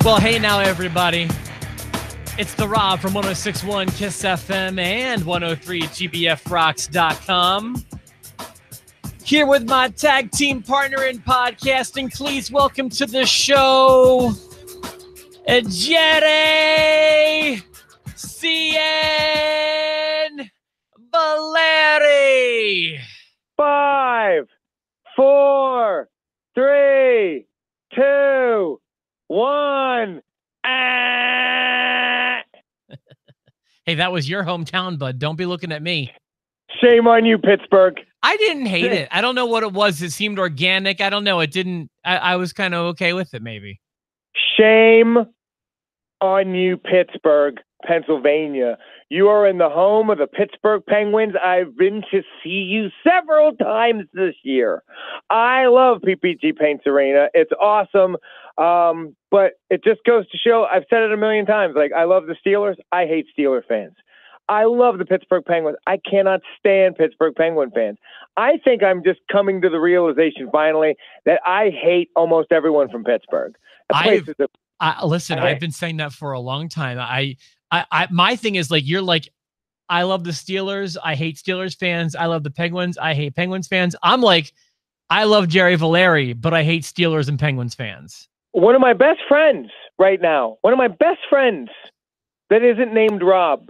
Well, hey now, everybody. It's the Rob from 106.1 KISS FM and 103GBFRocks.com. Here with my tag team partner in podcasting. Please welcome to the show, Jerry CN Valeri. 5, 4, 3, 2, 1. Hey, that was your hometown, bud. Don't be looking at me. Shame on you, Pittsburgh. I didn't hate it. I don't know what it was. It seemed organic. I don't know. It didn't. I was kind of okay with it, maybe. Shame on you, Pittsburgh, Pennsylvania. You are in the home of the Pittsburgh Penguins. I've been to see you several times this year. I love PPG Paints Arena. It's awesome. But it just goes to show, I've said it a million times, like, I love the Steelers. I hate Steeler fans. I love the Pittsburgh Penguins. I cannot stand Pittsburgh Penguin fans. I think I'm just coming to the realization finally that I hate almost everyone from Pittsburgh. Listen, I've been saying that for a long time. My thing is, like, you're like, I love the Steelers. I hate Steelers fans. I love the Penguins. I hate Penguins fans. I'm like, I love Jerry Valeri, but I hate Steelers and Penguins fans. One of my best friends right now, that isn't named Rob,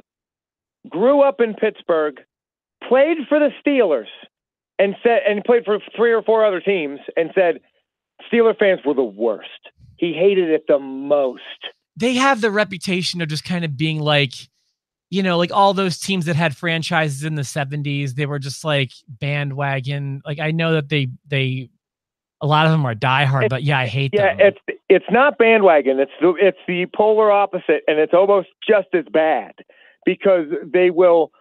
grew up in Pittsburgh, played for the Steelers, and played for 3 or 4 other teams, and said Steeler fans were the worst. He hated it the most. They have the reputation of just kind of being like, you know, like all those teams that had franchises in the 70s, they were just like bandwagon. Like, I know that they a lot of them are diehard, but yeah, I hate them. Yeah, it's not bandwagon. It's the polar opposite, and it's almost just as bad because they will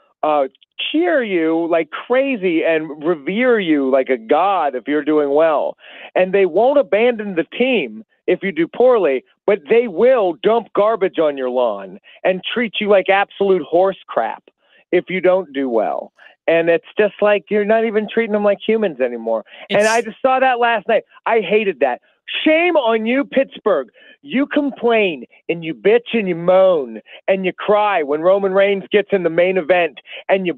cheer you like crazy and revere you like a god if you're doing well, and they won't abandon the team if you do poorly, but they will dump garbage on your lawn and treat you like absolute horse crap if you don't do well. And it's just like you're not even treating them like humans anymore. And I just saw that last night. I hated that. Shame on you, Pittsburgh. You complain and you bitch and you moan and you cry when Roman Reigns gets in the main event, and you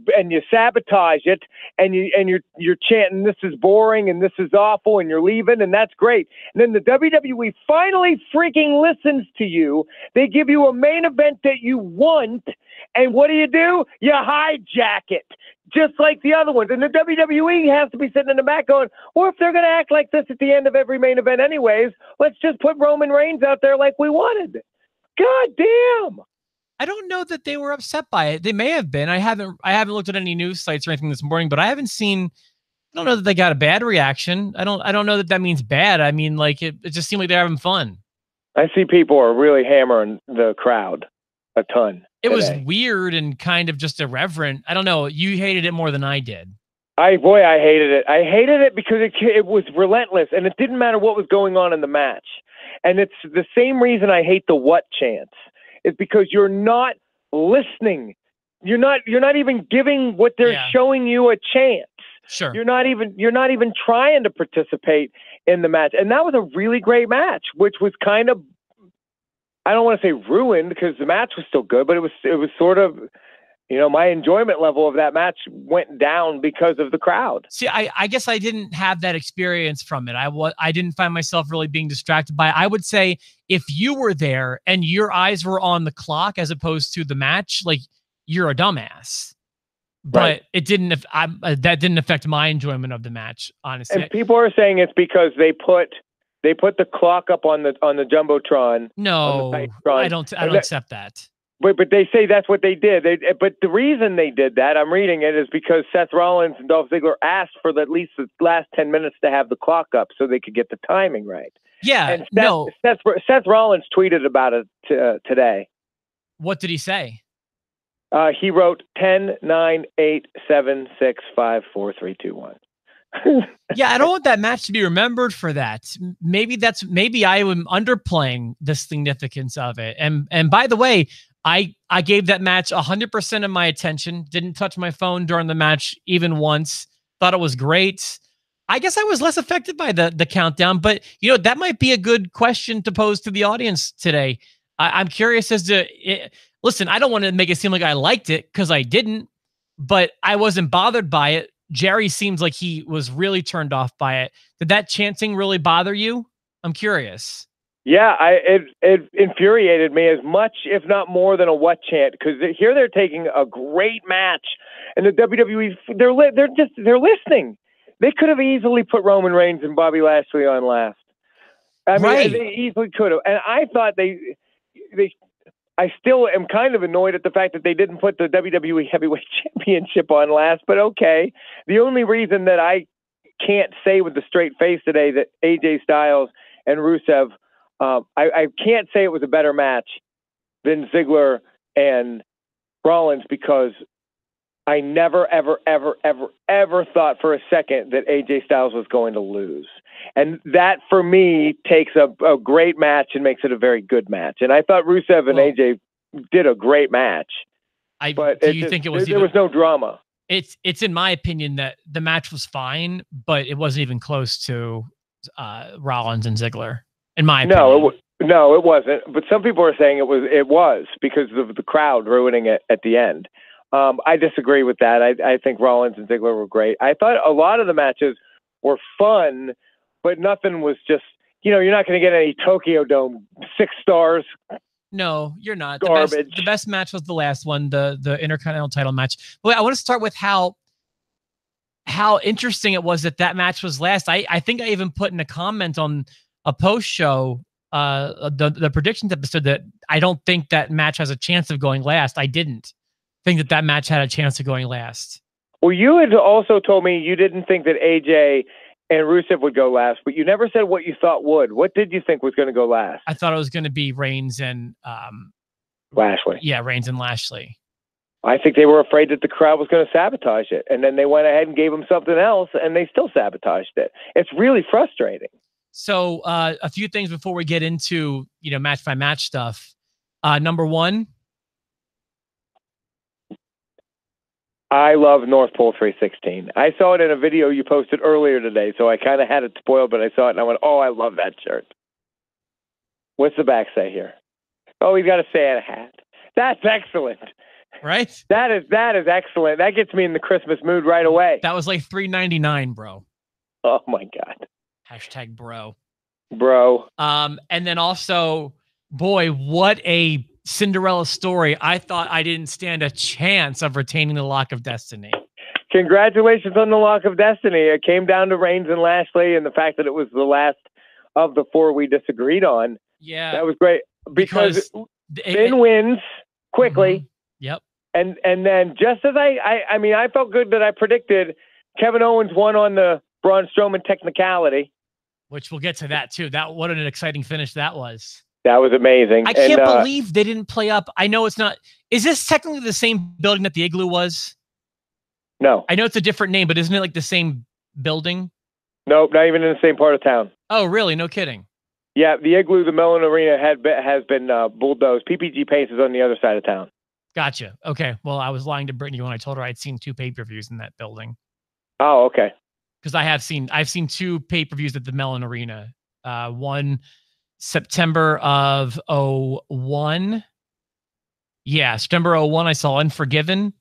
sabotage it, and you're chanting, this is boring and this is awful, and you're leaving, and that's great. And then the WWE finally freaking listens to you. They give you a main event that you want, and what do? You hijack it. Just like the other ones. And the WWE has to be sitting in the back going, well, if they're going to act like this at the end of every main event anyways, let's just put Roman Reigns out there like we wanted. God damn. I don't know that they were upset by it. They may have been. I haven't looked at any news sites or anything this morning, but I don't know that they got a bad reaction. I don't know that means bad. I mean, like, it just seemed like they're having fun. I see people are really hammering the crowd a ton. It was weird and kind of just irreverent. I don't know. You hated it more than I did. I hated it. I hated it because it was relentless, and it didn't matter what was going on in the match. And it's the same reason I hate the what chants. It's because you're not listening. You're not even giving what they're showing you a chance. Sure. You're not even trying to participate in the match. And that was a really great match, which was kind of, I don't want to say ruined because the match was still good, but it was sort of, you know, my enjoyment level of that match went down because of the crowd. See, I guess I didn't have that experience from it. I didn't find myself really being distracted by it. I would say if you were there and your eyes were on the clock as opposed to the match, like, you're a dumbass. But right. It didn't. That didn't affect my enjoyment of the match, honestly. And people are saying it's because they put the clock up on the jumbotron. No, I don't accept that. But they say that's what they did. But the reason they did that, I'm reading it, is because Seth Rollins and Dolph Ziggler asked for at least the last 10 minutes to have the clock up so they could get the timing right. Yeah, and Seth Rollins tweeted about it today. What did he say? He wrote 10, 9, 8, 7, 6, 5, 4, 3, 2, 1. Yeah, I don't want that match to be remembered for that. Maybe I am underplaying the significance of it. And by the way, I gave that match 100% of my attention. Didn't touch my phone during the match even once. Thought it was great. I guess I was less affected by the countdown, but that might be a good question to pose to the audience today. I'm curious as to listen. I don't want to make it seem like I liked it because I didn't, but I wasn't bothered by it. Jerry seems like he was really turned off by it. Did that chanting really bother you? I'm curious. Yeah, it infuriated me as much, if not more, than a what chant, because here they're taking a great match, and the WWE they're listening. They could have easily put Roman Reigns and Bobby Lashley on last. I mean, right. They easily could have, and I thought I still am kind of annoyed at the fact that they didn't put the WWE Heavyweight Championship on last. But okay, the only reason that I can't say with a straight face today that AJ Styles and Rusev. I can't say it was a better match than Ziggler and Rollins because I never, ever, ever, ever, ever thought for a second that AJ Styles was going to lose. And that, for me, takes a great match and makes it a very good match. And I thought Rusev and AJ did a great match. But do you think it was there was no drama? It's in my opinion that the match was fine, but it wasn't even close to Rollins and Ziggler. In my opinion. No, it wasn't. But some people are saying it was because of the crowd ruining it at the end. I disagree with that. I think Rollins and Ziggler were great. I thought a lot of the matches were fun, but nothing was just, you're not going to get any Tokyo Dome 6 stars. No, you're not. Garbage. The best match was the last one, the Intercontinental title match. But I want to start with how interesting it was that match was last. I think I even put in a comment on a post show, the predictions episode, that I don't think that match has a chance of going last. I didn't think that match had a chance of going last. Well, you had also told me you didn't think that AJ and Rusev would go last, but you never said what you thought would. What did you think was going to go last? I thought it was going to be Reigns and Lashley. Yeah, Reigns and Lashley. I think they were afraid that the crowd was going to sabotage it, and then they went ahead and gave them something else, and they still sabotaged it. It's really frustrating. So a few things before we get into, match by match stuff. Number one. I love North Pole 316. I saw it in a video you posted earlier today, so I kind of had it spoiled, but I saw it and I went, oh, I love that shirt. What's the back say here? Oh, he's got a Santa hat. That's excellent. Right? That is excellent. That gets me in the Christmas mood right away. That was like $3.99, bro. Oh my God. Hashtag bro. And then also, boy, what a Cinderella story. I thought I didn't stand a chance of retaining the Lock of Destiny. Congratulations on the Lock of Destiny. It came down to Reigns and Lashley, and the fact that it was the last of the 4 we disagreed on. Yeah. That was great because Finn wins quickly. Mm-hmm. Yep. And then just as I felt good that I predicted Kevin Owens won on the Braun Strowman technicality. Which we'll get to that too. What an exciting finish that was. That was amazing. I can't believe they didn't play up. I know it's not. Is this technically the same building that the Igloo was? No. I know it's a different name, but isn't it like the same building? Nope, not even in the same part of town. Oh, really? No kidding. Yeah, the Igloo, the Mellon Arena has been bulldozed. PPG Paints is on the other side of town. Gotcha. Okay. Well, I was lying to Brittany when I told her I'd seen 2 pay-per-views in that building. Oh, okay. Because I've seen 2 pay-per-views at the Mellon Arena. One September of 01. Yeah, September 01, I saw Unforgiven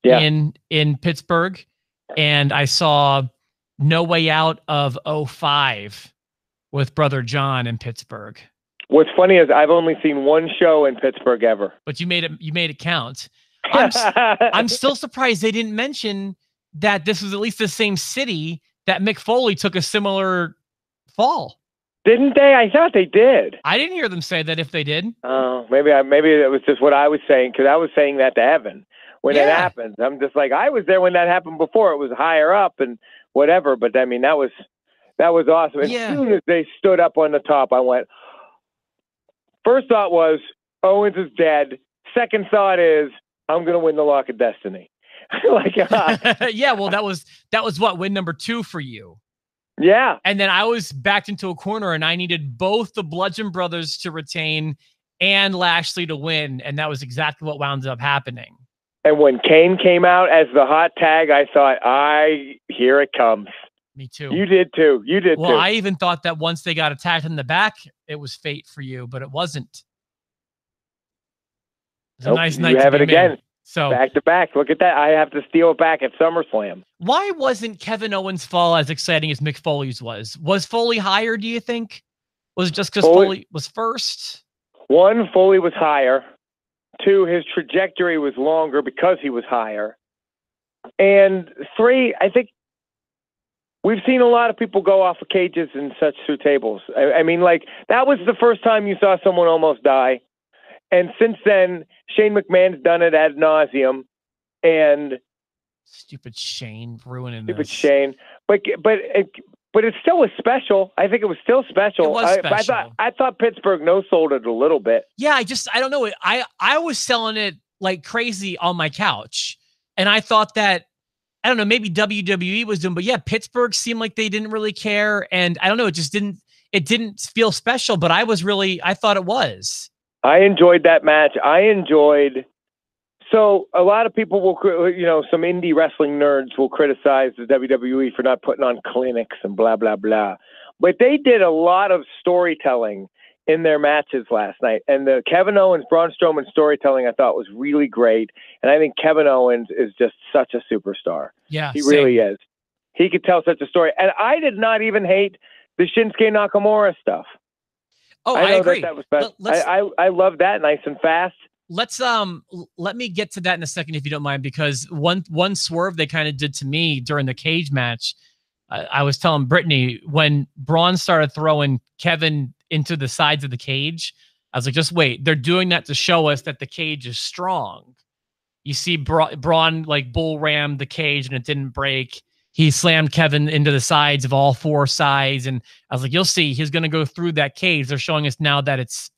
in Pittsburgh. And I saw No Way Out of 05 with Brother John in Pittsburgh. What's funny is I've only seen 1 show in Pittsburgh ever. But you made it count. I'm still surprised they didn't mention that this was at least the same city that Mick Foley took a similar fall. Didn't they? I thought they did. I didn't hear them say that if they did. Oh, maybe it was just what I was saying, because I was saying that to Evan when it happened. I'm just like, I was there when that happened before. It was higher up and whatever, but I mean, that was awesome. As soon as they stood up on the top, I went, first thought was, Owens is dead. Second thought is, I'm going to win the Lock of Destiny. Yeah, well, that was what, win number 2 for you. Yeah. And then I was backed into a corner and I needed both the Bludgeon Brothers to retain and Lashley to win. And that was exactly what wound up happening. And when Kane came out as the hot tag, I thought, here it comes. Me too. You did too. You did too. Well, I even thought that once they got attacked in the back, it was fate for you, but it wasn't. It was a nice night. You have it again. So back to back. Look at that. I have to steal it back at SummerSlam. Why wasn't Kevin Owens' fall as exciting as Mick Foley's was? Was Foley higher, do you think? Was it just because Foley was first? 1, Foley was higher. 2, his trajectory was longer because he was higher. And 3, I think we've seen a lot of people go off of cages and such through tables. I mean, like, that was the first time you saw someone almost die. And since then, Shane McMahon's done it ad nauseum. And stupid Shane ruining stupid this. Shane. But it still was special. I think it was still special. It was special. I thought Pittsburgh no-sold it a little bit. Yeah, I don't know. I was selling it like crazy on my couch. And I thought that, I don't know, maybe WWE was doing, but yeah, Pittsburgh seemed like they didn't really care. And I don't know, it didn't feel special, but I thought it was. I enjoyed that match. So a lot of people will, some indie wrestling nerds will criticize the WWE for not putting on clinics and blah, blah, blah. But they did a lot of storytelling in their matches last night. And the Kevin Owens, Braun Strowman storytelling I thought was really great. And I think Kevin Owens is just such a superstar. Yeah, he really is. He could tell such a story. And I did not even hate the Shinsuke Nakamura stuff. Oh, I agree. That was best. I love that, nice and fast. Let me get to that in a second, if you don't mind, because one swerve they kind of did to me during the cage match. I was telling Brittany, when Braun started throwing Kevin into the sides of the cage, I was like, just wait. They're doing that to show us that the cage is strong. You see Braun like bull rammed the cage and it didn't break. He slammed Kevin into the sides of all 4 sides. And I was like, you'll see, he's going to go through that cage. They're showing us now that it's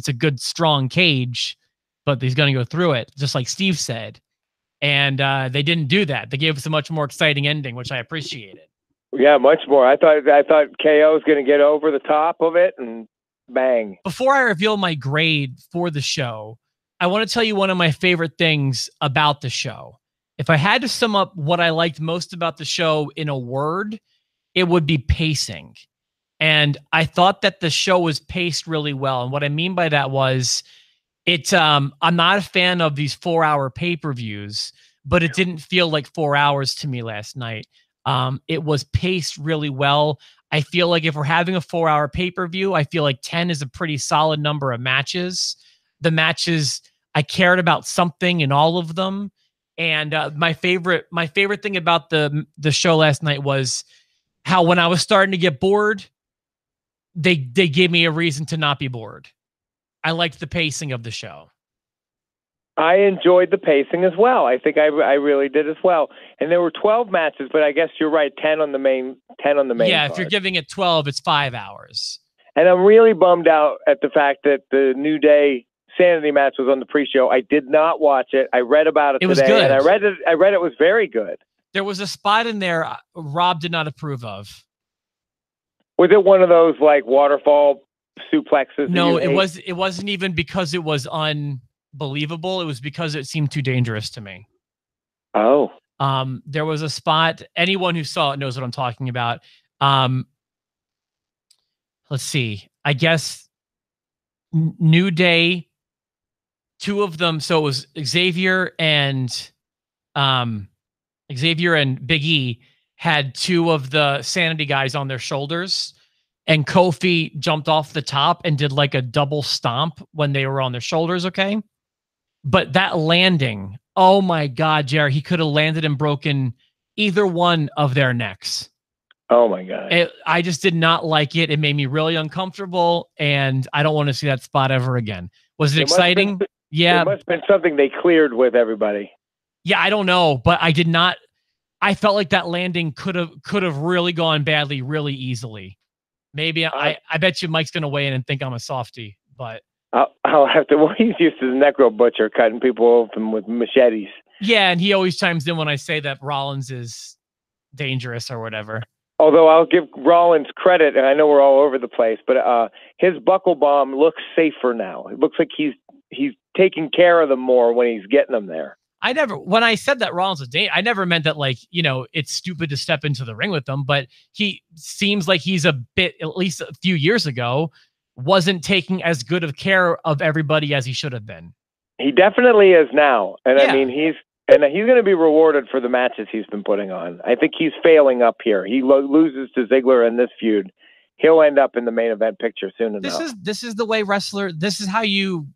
a good, strong cage, but he's going to go through it, just like Steve said. And they didn't do that. They gave us a much more exciting ending, which I appreciated. Yeah, much more. I thought KO was going to get over the top of it and bang. Before I reveal my grade for the show, I want to tell you one of my favorite things about the show. If I had to sum up what I liked most about the show in a word, it would be pacing. And I thought that the show was paced really well. And what I mean by that was I'm not a fan of these 4-hour pay-per-views, but it didn't feel like 4 hours to me last night. It was paced really well. I feel like if we're having a 4-hour pay-per-view, I feel like 10 is a pretty solid number of matches. The matches, I cared about something in all of them. And my favorite thing about the show last night was how when I was starting to get bored, they gave me a reason to not be bored. I liked the pacing of the show. I enjoyed the pacing as well. I think I really did as well. And there were 12 matches, but I guess you're right, 10 on the main. Yeah, card. If you're giving it 12, it's 5 hours. And I'm really bummed out at the fact that the New Day Sanity match was on the pre-show. I did not watch it. I read about it today, was good. And I read it was very good. There was a spot in there Rob did not approve of. Was it one of those like waterfall suplexes? No, it wasn't even because it was unbelievable. It was because it seemed too dangerous to me. Oh. There was a spot, anyone who saw it knows what I'm talking about. Let's see. I guess New Day, 2 of them, so it was Xavier and Big E had 2 of the Sanity guys on their shoulders, and Kofi jumped off the top and did like a double stomp when they were on their shoulders, okay? But that landing, oh my God, Jared, he could have landed and broken either one of their necks. Oh my God. I just did not like it. It made me really uncomfortable, and I don't want to see that spot ever again. Was it exciting? Yeah. It must have been something they cleared with everybody. Yeah, I don't know, but I did not. I felt like that landing could have really gone badly really easily. Maybe I bet you Mike's going to weigh in and think I'm a softie, but I'll have to. Well, he's used to the necro butcher cutting people open with machetes. Yeah, and he always chimes in when I say that Rollins is dangerous or whatever. Although I'll give Rollins credit, and I know we're all over the place, but his buckle bomb looks safer now. It looks like he's taking care of them more when he's getting them there. when I said that Rollins was I never meant that, like, you know, it's stupid to step into the ring with them, but he seems like he's a bit, at least a few years ago, wasn't taking as good of care of everybody as he should have been. He definitely is now. And Yeah. I mean, he's going to be rewarded for the matches he's been putting on. I think he's failing up here. He loses to Ziggler in this feud. He'll end up in the main event picture soon enough. This is the way this is how you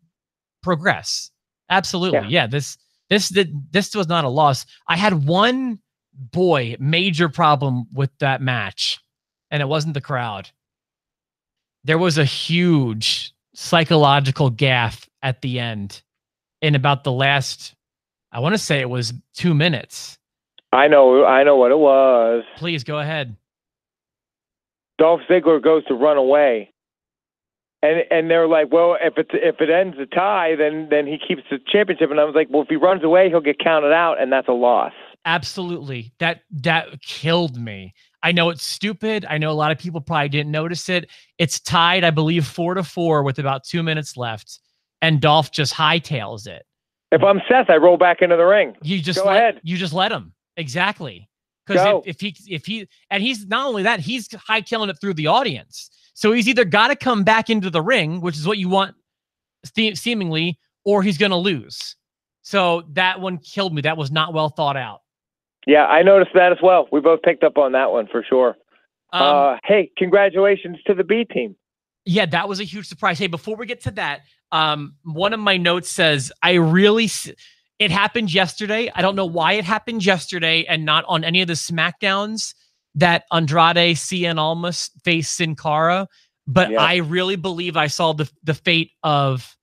progress. Absolutely. Yeah. This was not a loss. I had one major problem with that match, and it wasn't the crowd. There was a huge psychological gaffe at the end in about the last, I want to say it was 2 minutes. I know what it was. Please go ahead. Dolph Ziggler goes to run away. And they're like, well, if it ends a tie, then he keeps the championship. And I was like, well, if he runs away, he'll get counted out, and that's a loss. Absolutely. That killed me. I know it's stupid. I know a lot of people probably didn't notice it. It's tied, I believe, 4-4 with about 2 minutes left, and Dolph just hightails it. If I'm Seth, I roll back into the ring. You just go ahead. You just let him. Exactly. Because if he and he's not only that, he's hightailing it through the audience. So he's either got to come back into the ring, which is what you want seemingly, or he's going to lose. So that one killed me. That was not well thought out. Yeah, I noticed that as well. We both picked up on that one for sure. Hey, congratulations to the B team. Yeah, that was a huge surprise. Hey, before we get to that, one of my notes says, it happened yesterday. I don't know why it happened yesterday and not on any of the SmackDowns that Andrade, Cien Almas faced Sin Cara, but I really believe I saw the fate of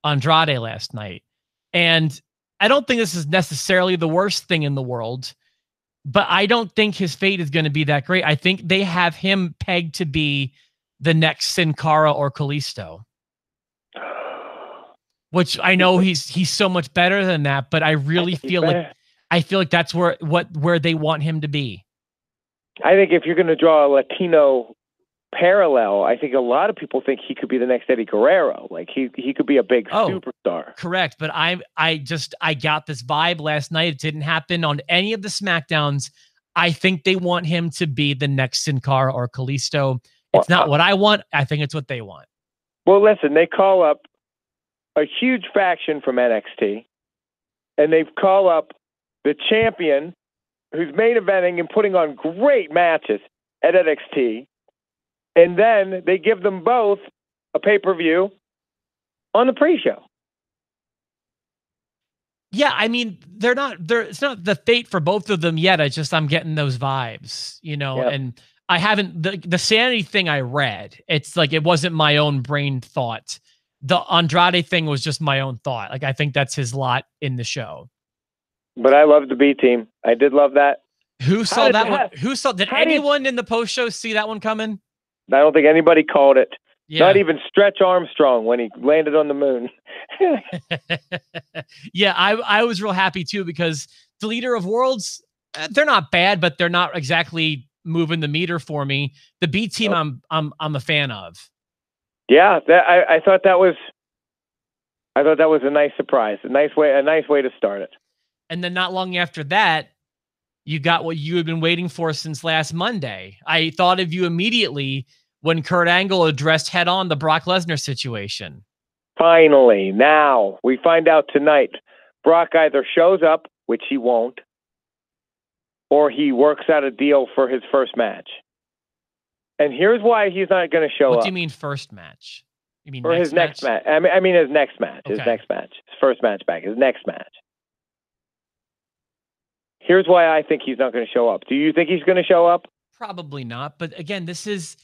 Andrade last night. And I don't think this is necessarily the worst thing in the world, but I don't think his fate is going to be that great. I think they have him pegged to be the next Sin Cara or Kalisto, which I know he's so much better than that, but I really feel like that's where they want him to be. I think if you're going to draw a Latino parallel, I think a lot of people think he could be the next Eddie Guerrero. Like he could be a big superstar. Correct. But I got this vibe last night. It didn't happen on any of the SmackDowns. I think they want him to be the next Sin Cara or Kalisto. It's not what I want. I think it's what they want. Well, listen, they call up a huge faction from NXT, and they call up the champion who's main eventing and putting on great matches at NXT. And then they give them both a pay-per-view on the pre-show. Yeah, I mean, it's not the fate for both of them yet. I'm getting those vibes, you know, and I haven't, the sanity thing I read, it's like, it wasn't my own brain thought. The Andrade thing was just my own thought. Like, I think that's his lot in the show. But I love the B team. I did love that. Who saw that one? Did anyone in the post show see that one coming? I don't think anybody called it. Yeah. Not even Stretch Armstrong when he landed on the moon. Yeah, I was real happy too, because the Leader of Worlds, they're not bad, but they're not exactly moving the meter for me. The B team, I'm a fan of. Yeah, I thought that was a nice surprise, a nice way to start it. And then not long after that, you got what you had been waiting for since last Monday. I thought of you immediately when Kurt Angle addressed head-on the Brock Lesnar situation. Finally, now we find out tonight, Brock either shows up, which he won't, or he works out a deal for his first match. And here's why he's not going to show up. What do you mean first match? You mean his next match? I mean his next match. Okay. His next match. His first match back. His next match. Here's why I think he's not going to show up. Do you think he's going to show up? Probably not. But again, this is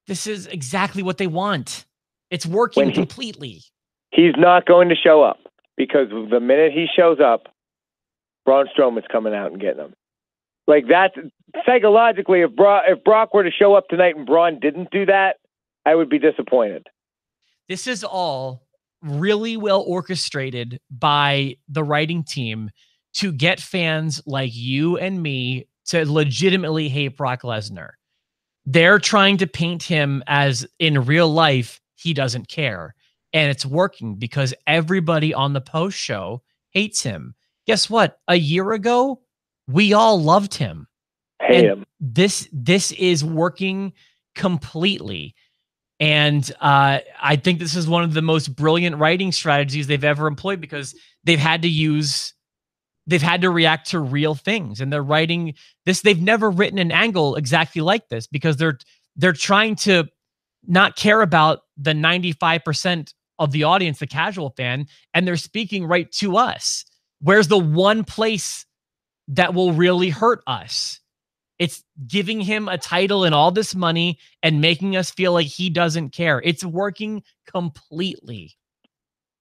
exactly what they want. It's working completely. He's not going to show up because the minute he shows up, Braun Strowman's coming out and getting him. Like that, psychologically, if Brock were to show up tonight and Braun didn't do that, I would be disappointed. This is all really well orchestrated by the writing team to get fans like you and me to legitimately hate Brock Lesnar. They're trying to paint him as, in real life, he doesn't care. And it's working because everybody on the post show hates him. guess what? A year ago, we all loved him. Hate him. This is working completely. And I think this is one of the most brilliant writing strategies they've ever employed, because they've had to react to real things, and they're writing this. They've never written an angle exactly like this, because they're trying to not care about the 95% of the audience, the casual fan, and they're speaking right to us. Where's the one place that will really hurt us? It's giving him a title and all this money and making us feel like he doesn't care. It's working completely.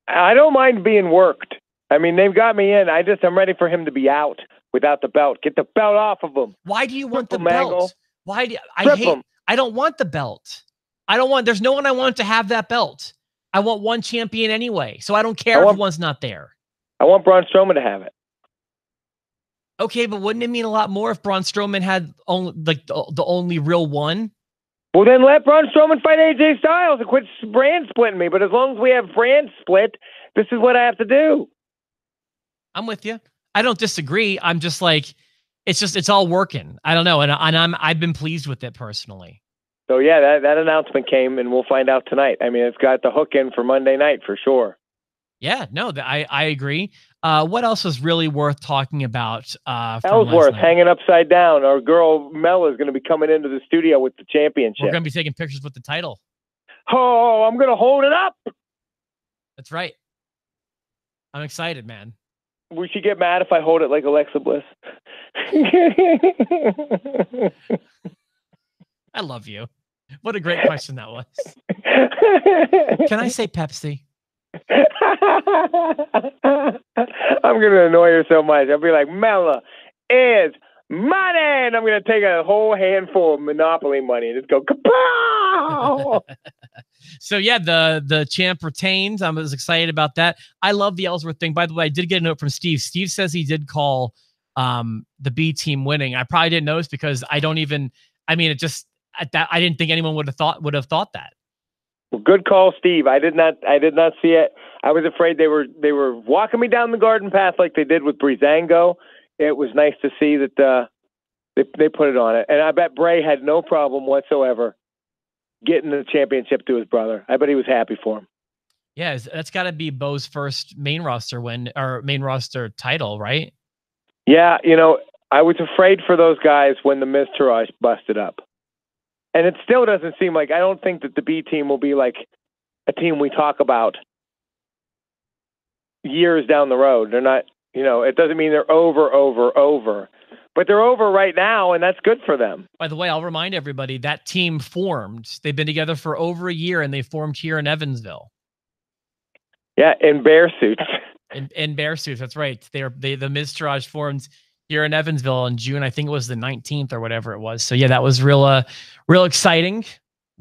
I don't mind being worked. I mean, they've got me in. I'm ready for him to be out without the belt. Get the belt off of him. Why do you want the Mangle. belt? Why do I don't want the belt. There's no one I want to have that belt. I want one champion anyway. So I don't care if one's not there. I want Braun Strowman to have it. Okay, but wouldn't it mean a lot more if Braun Strowman had only the only real one? Well, then let Braun Strowman fight AJ Styles and quit brand splitting me. But as long as we have brand split, this is what I have to do. I'm with you. I don't disagree. I'm just like, it's all working. I don't know, and I've been pleased with it personally. So yeah, that announcement came, and we'll find out tonight. I mean, it's got the hook in for Monday night for sure. Yeah, no, I agree. What else is really worth talking about? Ellsworth hanging upside down. Our girl Mel is going to be coming into the studio with the championship. We're going to be taking pictures with the title. Oh, I'm going to hold it up. That's right. I'm excited, man. We should get mad if I hold it like Alexa Bliss. I love you. What a great question that was. Can I say Pepsi? I'm going to annoy her so much. I'll be like, Mela is money. And I'm going to take a whole handful of Monopoly money and just go, kapow! So yeah, the champ retains. I was excited about that. I love the Ellsworth thing. By the way, I did get a note from Steve. Steve says he did call the B team winning. I probably didn't notice because I didn't think anyone would have thought that. Well, good call, Steve. I did not see it. I was afraid they were walking me down the garden path like they did with Breezango. It was nice to see that they put it on it, and I bet Bray had no problem whatsoever getting the championship to his brother. I bet he was happy for him. Yeah, that's got to be Bo's first main roster win or main roster title, right? Yeah, I was afraid for those guys when the Miz Taraj busted up. And it still doesn't seem like, I don't think that the B team will be like a team we talk about years down the road. They're not, it doesn't mean they're over, but they're over right now, and that's good for them. By the way, I'll remind everybody that team formed. They've been together for over a year, and they formed here in Evansville. Yeah, in bear suits. In bear suits, that's right. The Miz Taraj formed here in Evansville in June. I think it was the 19th or whatever it was. So yeah, that was real exciting.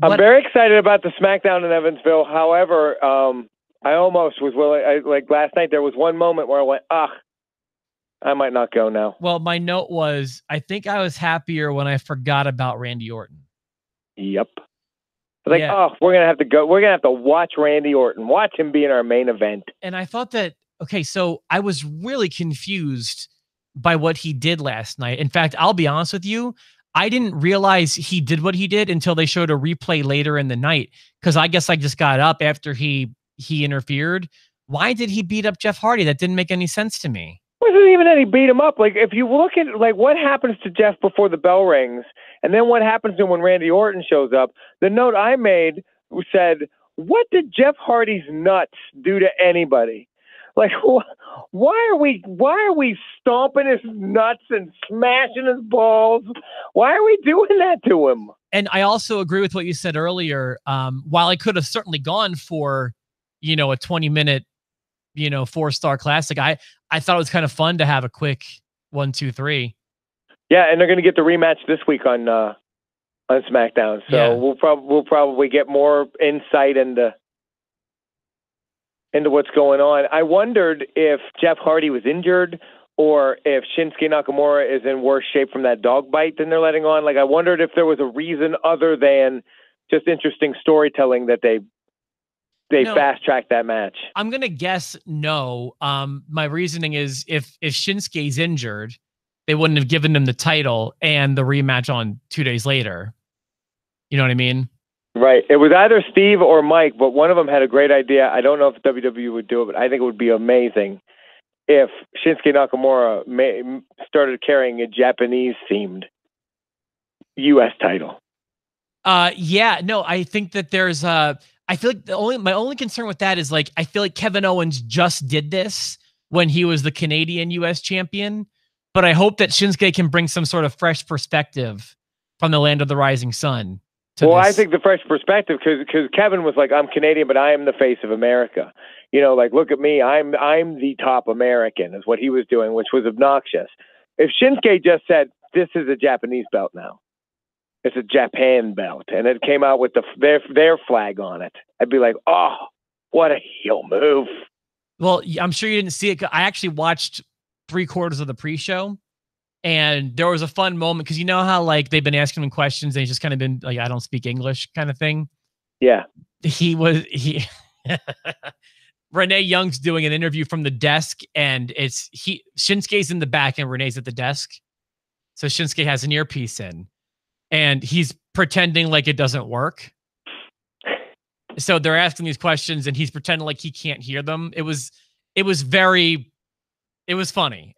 I'm very excited about the SmackDown in Evansville. However, I almost was willing. Like last night, there was one moment where I went, I might not go now. Well, my note was, I think I was happier when I forgot about Randy Orton. Yep. Like, we're going to have to go. We're going to have to watch Randy Orton. Watch him be in our main event. And I thought that, okay, so I was really confused by what he did last night. In fact, I'll be honest with you, I didn't realize he did what he did until they showed a replay later in the night, because I guess I just got up after he interfered. Why did he beat up Jeff Hardy? That didn't make any sense to me. It wasn't even that he beat him up. Like, if you look at like what happens to Jeff before the bell rings, and then what happens to him when Randy Orton shows up, the note I made said, what did Jeff Hardy's nuts do to anybody? Like, why are we stomping his nuts and smashing his balls? Why are we doing that to him? And I also agree with what you said earlier. While I could have certainly gone for, a 20-minute, 4-star classic, I thought it was kind of fun to have a quick 1, 2, 3. Yeah, and they're going to get the rematch this week on SmackDown. So yeah. we'll probably get more insight into what's going on. I wondered if Jeff Hardy was injured or if Shinsuke Nakamura is in worse shape from that dog bite than they're letting on. Like, I wondered if there was a reason other than just interesting storytelling that they they fast-tracked that match. I'm going to guess no. My reasoning is if Shinsuke's injured, they wouldn't have given him the title and the rematch on 2 days later. You know what I mean? Right. It was either Steve or Mike, but one of them had a great idea. I don't know if WWE would do it, but I think it would be amazing if Shinsuke Nakamura started carrying a Japanese-themed U.S. title. Yeah, no, I think that there's I feel like my only concern with that is like I feel like Kevin Owens just did this when he was the Canadian US champion, but I hope that Shinsuke can bring some sort of fresh perspective from the land of the rising sun to this. I think the fresh perspective because Kevin was like, I'm Canadian, but I am the face of America. You know, like look at me, I'm the top American is what he was doing, which was obnoxious. If Shinsuke just said, this is a Japanese belt now. It's a Japan belt, and it came out with their flag on it. I'd be like, oh, what a heel move. Well, I'm sure you didn't see it. I actually watched 3/4 of the pre-show, and there was a fun moment because you know how like they've been asking him questions, and he's just kind of been like, I don't speak English kind of thing. Yeah. Renee Young's doing an interview from the desk, and Shinsuke's in the back, and Renee's at the desk. So Shinsuke has an earpiece in. And he's pretending like it doesn't work. So they're asking these questions and he's pretending like he can't hear them. It was funny.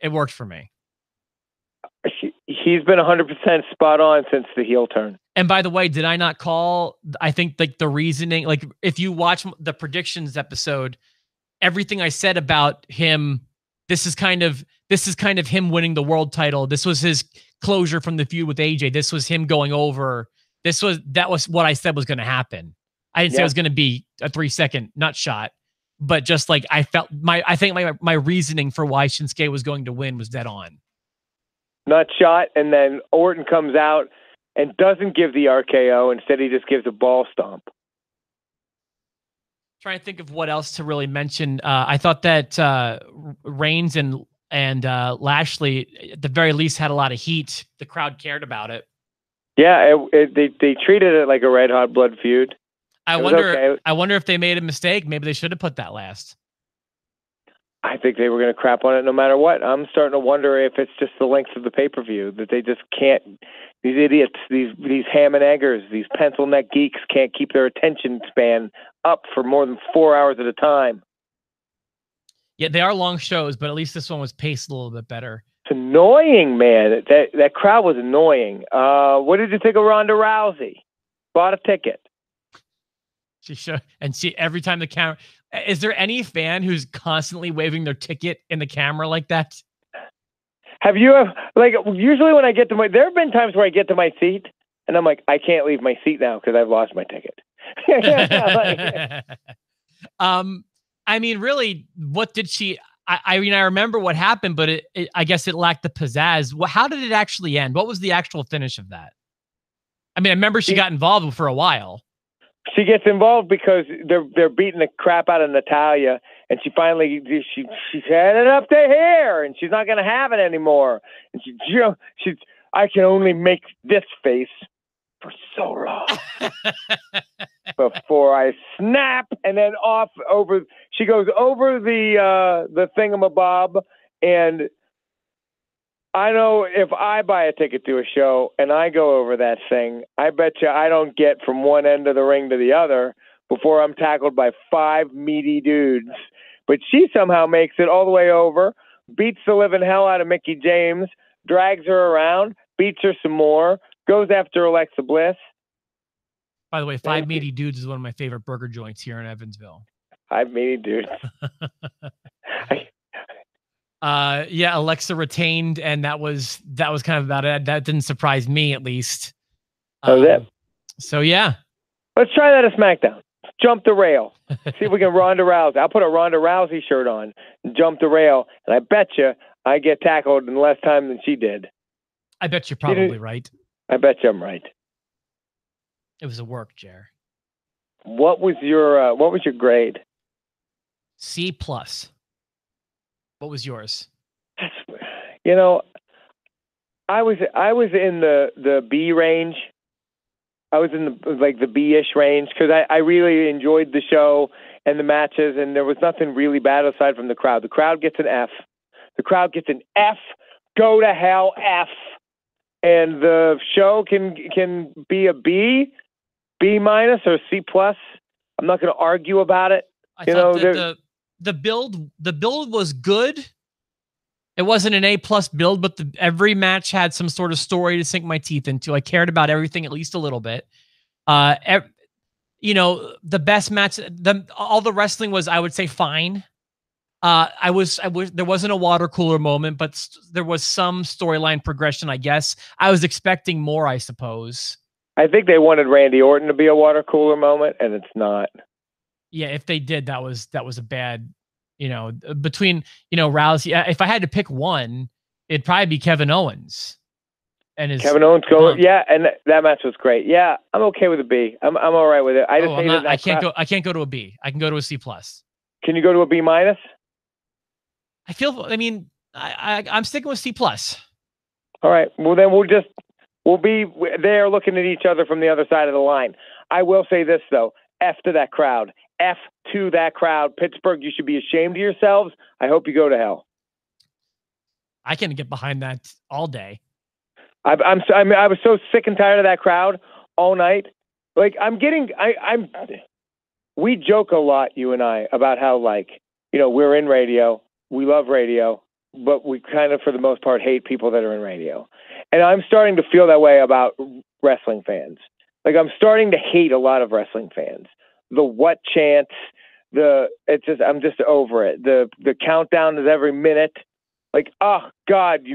It worked for me. He's been 100% spot on since the heel turn. And by the way, did I not call, I think like the reasoning, like if you watch the predictions episode, everything I said about him, this is kind of him winning the world title. This was his closure from the feud with AJ. This was him going over. That was what I said was going to happen. I didn't say it was going to be a 3-second nut shot, but just like I think my reasoning for why Shinsuke was going to win was dead on. Nut shot, and then Orton comes out and doesn't give the RKO. Instead, he just gives a ball stomp. Trying to think of what else to really mention. I thought that Reigns and Lashley, at the very least, had a lot of heat. The crowd cared about it. Yeah, they treated it like a red hot blood feud. I wonder if they made a mistake. Maybe they should have put that last. I think they were going to crap on it no matter what. I'm starting to wonder if it's just the length of the pay-per-view that they just can't. These idiots, these ham and eggers, these pencil neck geeks can't keep their attention span up for more than 4 hours at a time. Yeah, they are long shows, but at least this one was paced a little bit better. It's annoying, man. That crowd was annoying. What did you think of Ronda Rousey? Bought a ticket. Every time the camera. Is there any fan who's constantly waving their ticket in the camera like that? Have you usually when I get to there have been times where I get to my seat and I'm like, I can't leave my seat now because I've lost my ticket. I mean, really, what did she? I mean, I remember what happened, but I guess it lacked the pizzazz. How did it actually end? What was the actual finish of that? I mean, I remember she got involved for a while. She gets involved because they're beating the crap out of Natalya, and she finally she's had it up to here, and she's not going to have it anymore. And she's I can only make this face for so long before I snap, and then she goes over the thingamabob, and I know if I buy a ticket to a show and I go over that thing, I bet you I don't get from one end of the ring to the other before I'm tackled by 5 meaty dudes. But she somehow makes it all the way over, beats the living hell out of Mickie James, drags her around, beats her some more, goes after Alexa Bliss. By the way, 5 meaty dudes is one of my favorite burger joints here in Evansville. 5 meaty dudes. Yeah, Alexa retained, and that was kind of about it. That didn't surprise me, at least. So yeah, let's try that at SmackDown. Jump the rail. See if we can Ronda Rousey. I'll put a Ronda Rousey shirt on and jump the rail, and I bet you I get tackled in less time than she did. I bet you're probably right. I bet you I'm right. It was a work, Jer. What was your grade? C+. What was yours? You know, I was in the B range. I was in the B-ish range because I really enjoyed the show, and the matches, and there was nothing really bad aside from the crowd. The crowd gets an F. The crowd gets an F. Go to hell, F. And the show can be a B, B minus, or C plus. I'm not going to argue about it. I thought that the build was good. It wasn't an A plus build, but every match had some sort of story to sink my teeth into. I cared about everything at least a little bit. You know, the best match, all the wrestling was, I would say, fine. I wish there wasn't a water cooler moment, but there was some storyline progression, I guess. I was expecting more, I suppose. I think they wanted Randy Orton to be a water cooler moment, and it's not. Yeah, if they did, that was a bad, you know, between, you know, Rousey. If I had to pick one, it'd probably be Kevin Owens. And Kevin Owens going, yeah, and that match was great. Yeah, I'm okay with a B. I'm all right with it. I just I can't go to a B. I can go to a C plus. Can you go to a B minus? I mean, I'm sticking with C plus. All right. Well, then we'll be there looking at each other from the other side of the line. I will say this though: F to that crowd. F to that crowd. Pittsburgh, you should be ashamed of yourselves. I hope you go to hell. I can get behind that all day. I was so sick and tired of that crowd all night. Like we joke a lot, you and I, about how, like, you know, we're in radio. We love radio, but we kind of, for the most part, hate people that are in radio. And I'm starting to feel that way about wrestling fans. Like, I'm starting to hate a lot of wrestling fans. The what chants, I'm just over it. The countdown is every minute. Like, oh God,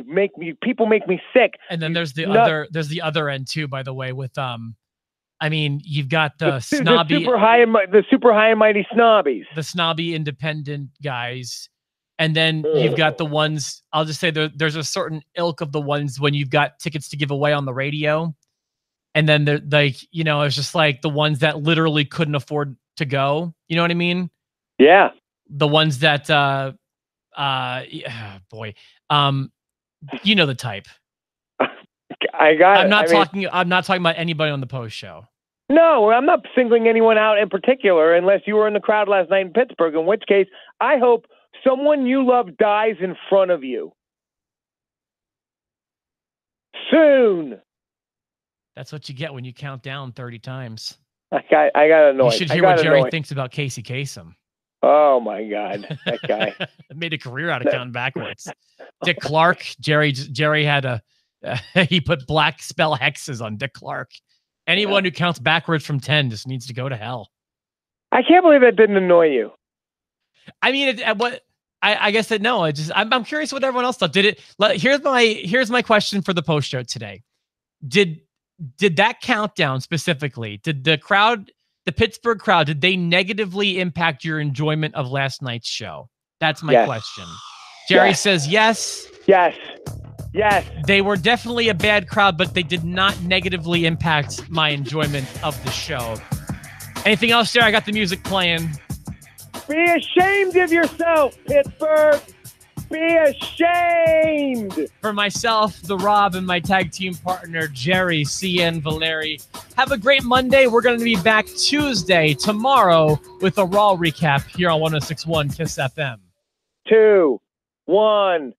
people make me sick. And then there's the other end too, by the way, with I mean, you've got the snobby, the super high and mighty snobbies, the snobby independent guys. And then you've got the ones, I'll just say there's a certain ilk of the ones when you've got tickets to give away on the radio. And then they're like, you know, it's just like the ones that literally couldn't afford to go. You know what I mean? Yeah. The ones that, boy, you know the type. I'm not talking about anybody on the post show. No, I'm not singling anyone out in particular unless you were in the crowd last night in Pittsburgh, in which case I hope someone you love dies in front of you. Soon. That's what you get when you count down 30 times. I got annoyed. You should hear what Jerry thinks about Casey Kasem. Oh my God, that guy made a career out of counting backwards. Dick Clark, Jerry had he put black spell hexes on Dick Clark. Anyone who counts backwards from 10 just needs to go to hell. I can't believe that didn't annoy you. I mean, I guess that no. I'm curious what everyone else thought. Here's my question for the post show today. Did that countdown specifically? Did the crowd, the Pittsburgh crowd, did they negatively impact your enjoyment of last night's show? That's my question. Jerry says yes. Yes. Yes. They were definitely a bad crowd, but they did not negatively impact my enjoyment of the show. Anything else, Jerry? I got the music playing. Be ashamed of yourself, Pittsburgh. Be ashamed. For myself, the Rob, and my tag team partner, Jerry C.N. Valeri. Have a great Monday. We're going to be back Tuesday, tomorrow, with a Raw recap here on 106.1 KISS FM. 2, 1,